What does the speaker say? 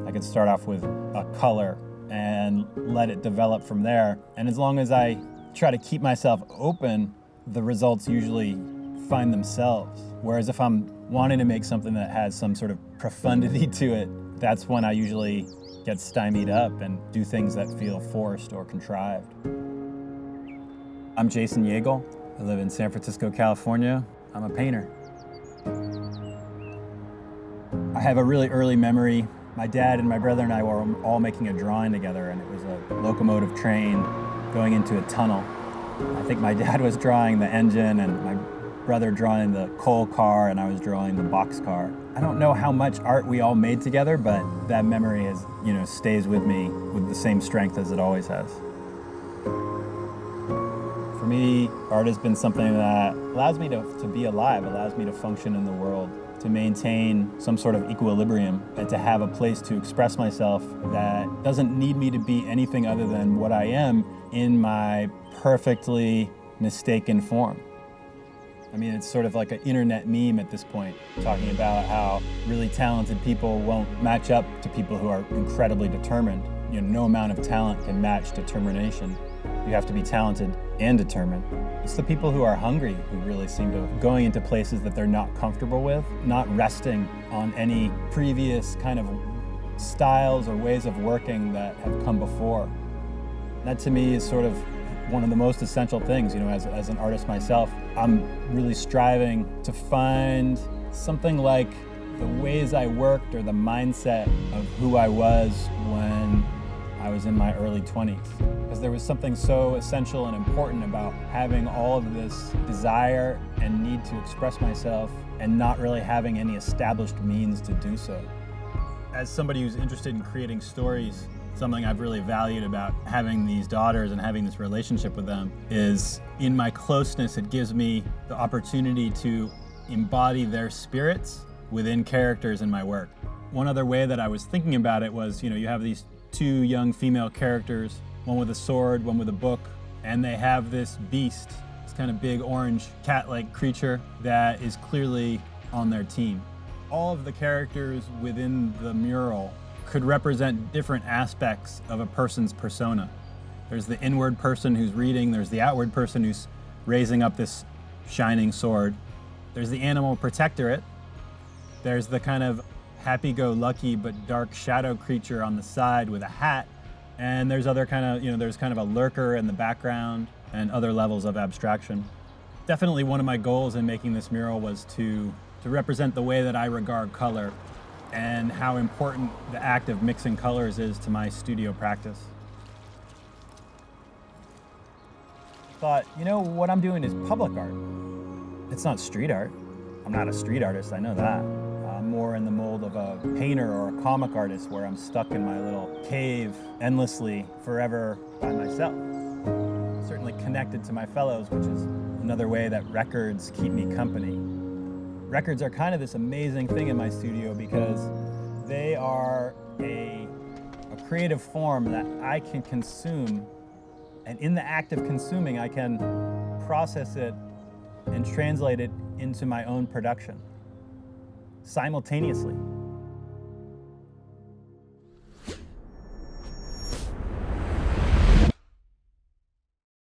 I could start off with a color and let it develop from there. And as long as I try to keep myself open, the results usually find themselves. Whereas if I'm wanting to make something that has some sort of profundity to it, that's when I usually get stymied up and do things that feel forced or contrived. I'm Jason Jagel. I live in San Francisco, California. I'm a painter. I have a really early memory. My dad and my brother and I were all making a drawing together, and it was a locomotive train going into a tunnel. I think my dad was drawing the engine and my brother drawing the coal car, and I was drawing the box car. I don't know how much art we all made together, but that memory has, stays with me with the same strength as it always has. For me, art has been something that allows me to be alive, allows me to function in the world, to maintain some sort of equilibrium, and to have a place to express myself that doesn't need me to be anything other than what I am in my perfectly mistaken form. I mean, it's sort of like an internet meme at this point, talking about how really talented people won't match up to people who are incredibly determined. No amount of talent can match determination. You have to be talented and determined. It's the people who are hungry who really seem to going into places that they're not comfortable with, not resting on any previous kind of styles or ways of working that have come before. That to me is sort of one of the most essential things, as an artist myself. I'm really striving to find something like the ways I worked or the mindset of who I was when I was in my early 20s. Because there was something so essential and important about having all of this desire and need to express myself and not really having any established means to do so. As somebody who's interested in creating stories, something I've really valued about having these daughters and having this relationship with them is in my closeness, it gives me the opportunity to embody their spirits within characters in my work. One other way that I was thinking about it was, you have these two young female characters, one with a sword, one with a book, and they have this beast, this kind of big orange cat-like creature that is clearly on their team. All of the characters within the mural could represent different aspects of a person's persona. There's the inward person who's reading, there's the outward person who's raising up this shining sword, there's the animal protectorate, there's the kind of happy-go-lucky but dark shadow creature on the side with a hat, and there's other kind of, there's kind of a lurker in the background and other levels of abstraction. Definitely one of my goals in making this mural was to represent the way that I regard color and how important the act of mixing colors is to my studio practice. Thought, what I'm doing is public art. It's not street art. I'm not a street artist, I know that. I'm more in the mold of a painter or a comic artist where I'm stuck in my little cave endlessly, forever by myself. Certainly connected to my fellows, which is another way that records keep me company. Records are kind of this amazing thing in my studio because they are a creative form that I can consume, and in the act of consuming, I can process it and translate it into my own production simultaneously.